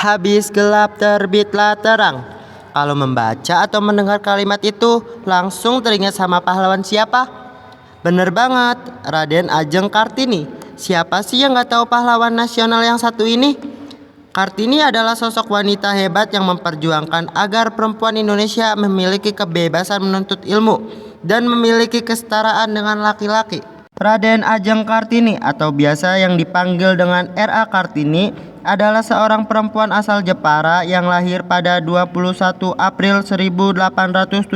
Habis gelap terbitlah terang. Kalau membaca atau mendengar kalimat itu langsung teringat sama pahlawan siapa? Bener banget, Raden Ajeng Kartini. Siapa sih yang gak tahu pahlawan nasional yang satu ini? Kartini adalah sosok wanita hebat yang memperjuangkan agar perempuan Indonesia memiliki kebebasan menuntut ilmu dan memiliki kesetaraan dengan laki-laki. Raden Ajeng Kartini atau biasa yang dipanggil dengan R.A. Kartini adalah seorang perempuan asal Jepara yang lahir pada 21 April 1879.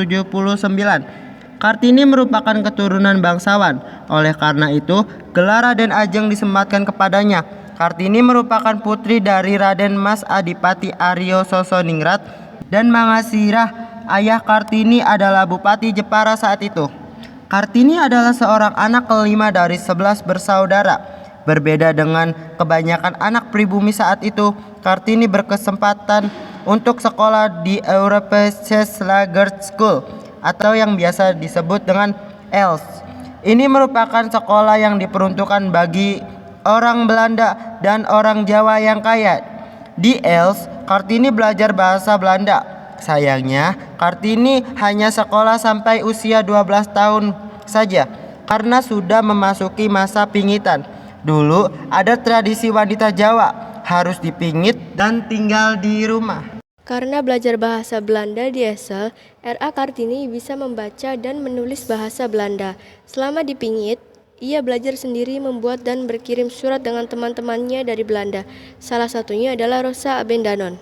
Kartini merupakan keturunan bangsawan. Oleh karena itu, gelar Raden Ajeng disematkan kepadanya. Kartini merupakan putri dari Raden Mas Adipati Aryo Sosoningrat dan Mangasirah. Ayah Kartini adalah Bupati Jepara saat itu. Kartini adalah seorang anak kelima dari 11 bersaudara. Berbeda dengan kebanyakan anak pribumi saat itu, Kartini berkesempatan untuk sekolah di Europese Lager School atau yang biasa disebut dengan ELS. Ini merupakan sekolah yang diperuntukkan bagi orang Belanda dan orang Jawa yang kaya. Di ELS, Kartini belajar bahasa Belanda. Sayangnya, Kartini hanya sekolah sampai usia 12 tahun saja karena sudah memasuki masa pingitan. Dulu ada tradisi wanita Jawa harus dipingit dan tinggal di rumah. Karena belajar bahasa Belanda di Essel, R.A. Kartini bisa membaca dan menulis bahasa Belanda. Selama dipingit, ia belajar sendiri membuat dan berkirim surat dengan teman-temannya dari Belanda. Salah satunya adalah Rosa Abendanon.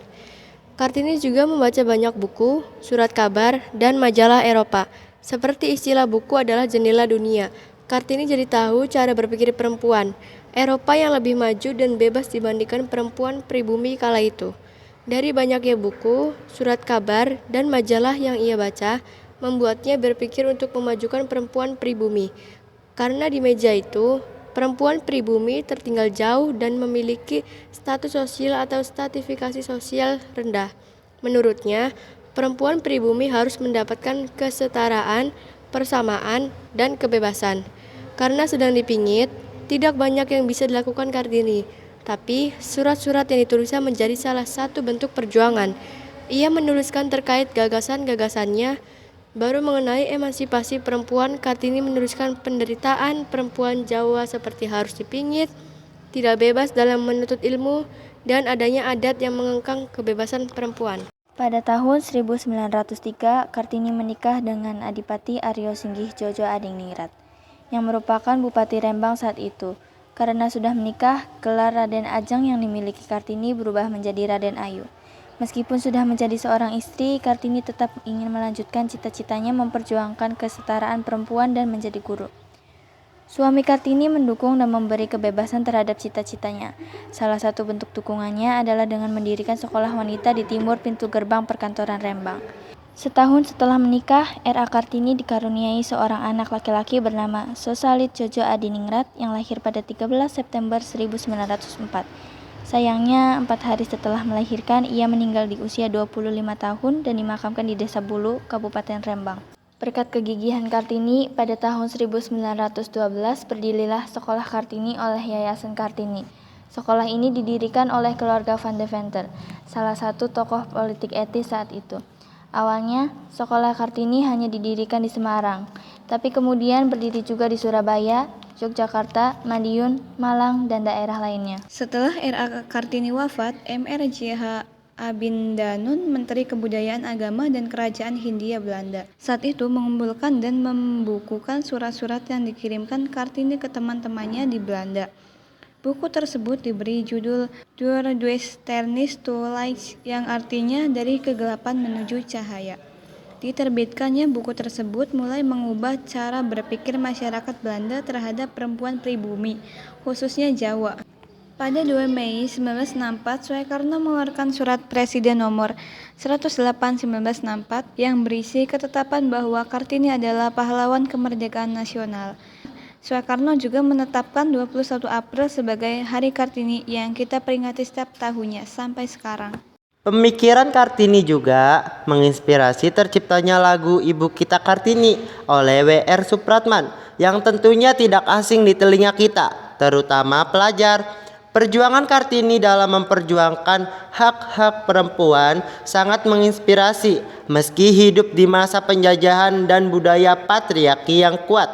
Kartini juga membaca banyak buku, surat kabar, dan majalah Eropa. Seperti istilah buku adalah jendela dunia, Kartini jadi tahu cara berpikir perempuan Eropa yang lebih maju dan bebas dibandingkan perempuan pribumi kala itu. Dari banyaknya buku, surat kabar, dan majalah yang ia baca, membuatnya berpikir untuk memajukan perempuan pribumi. Karena di meja itu, perempuan pribumi tertinggal jauh dan memiliki status sosial atau stratifikasi sosial rendah. Menurutnya, perempuan pribumi harus mendapatkan kesetaraan, persamaan, dan kebebasan. Karena sedang dipingit, tidak banyak yang bisa dilakukan Kartini. Tapi, surat-surat yang ditulisnya menjadi salah satu bentuk perjuangan. Ia menuliskan terkait gagasan-gagasannya. Baru mengenai emansipasi perempuan, Kartini menuliskan penderitaan perempuan Jawa seperti harus dipingit, tidak bebas dalam menuntut ilmu, dan adanya adat yang mengekang kebebasan perempuan. Pada tahun 1903, Kartini menikah dengan Adipati Aryo Singgih Jojo Adiningrat, yang merupakan Bupati Rembang saat itu. Karena sudah menikah, gelar Raden Ajeng yang dimiliki Kartini berubah menjadi Raden Ayu. Meskipun sudah menjadi seorang istri, Kartini tetap ingin melanjutkan cita-citanya memperjuangkan kesetaraan perempuan dan menjadi guru. Suami Kartini mendukung dan memberi kebebasan terhadap cita-citanya. Salah satu bentuk dukungannya adalah dengan mendirikan sekolah wanita di timur pintu gerbang perkantoran Rembang. Setahun setelah menikah, R.A. Kartini dikaruniai seorang anak laki-laki bernama Sosalit Jojo Adiningrat yang lahir pada 13 September 1904. Sayangnya, 4 hari setelah melahirkan, ia meninggal di usia 25 tahun dan dimakamkan di Desa Bulu, Kabupaten Rembang. Berkat kegigihan Kartini, pada tahun 1912 berdirilah Sekolah Kartini oleh Yayasan Kartini. Sekolah ini didirikan oleh keluarga Van de Venter, salah satu tokoh politik etis saat itu. Awalnya, Sekolah Kartini hanya didirikan di Semarang, tapi kemudian berdiri juga di Surabaya, Yogyakarta, Madiun, Malang, dan daerah lainnya. Setelah R.A. Kartini wafat, M.R.J.H. Abindanun, Menteri Kebudayaan Agama dan Kerajaan Hindia Belanda, saat itu mengumpulkan dan membukukan surat-surat yang dikirimkan Kartini ke teman-temannya di Belanda. Buku tersebut diberi judul Door Duisternis to Light, yang artinya dari kegelapan menuju cahaya. Diterbitkannya buku tersebut mulai mengubah cara berpikir masyarakat Belanda terhadap perempuan pribumi, khususnya Jawa. Pada 2 Mei 1964, Soekarno mengeluarkan surat Presiden nomor 108/1964 yang berisi ketetapan bahwa Kartini adalah pahlawan kemerdekaan nasional. Soekarno juga menetapkan 21 April sebagai Hari Kartini yang kita peringati setiap tahunnya sampai sekarang. Pemikiran Kartini juga menginspirasi terciptanya lagu Ibu Kita Kartini oleh W.R. Supratman yang tentunya tidak asing di telinga kita, terutama pelajar. Perjuangan Kartini dalam memperjuangkan hak-hak perempuan sangat menginspirasi meski hidup di masa penjajahan dan budaya patriarki yang kuat.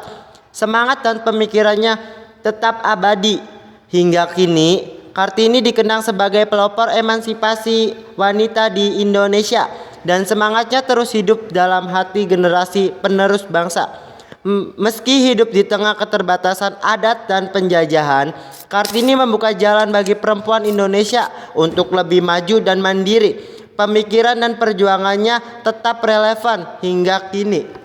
Semangat dan pemikirannya tetap abadi. Hingga kini, Kartini dikenang sebagai pelopor emansipasi wanita di Indonesia dan semangatnya terus hidup dalam hati generasi penerus bangsa. Meski hidup di tengah keterbatasan adat dan penjajahan, Kartini membuka jalan bagi perempuan Indonesia untuk lebih maju dan mandiri. Pemikiran dan perjuangannya tetap relevan hingga kini.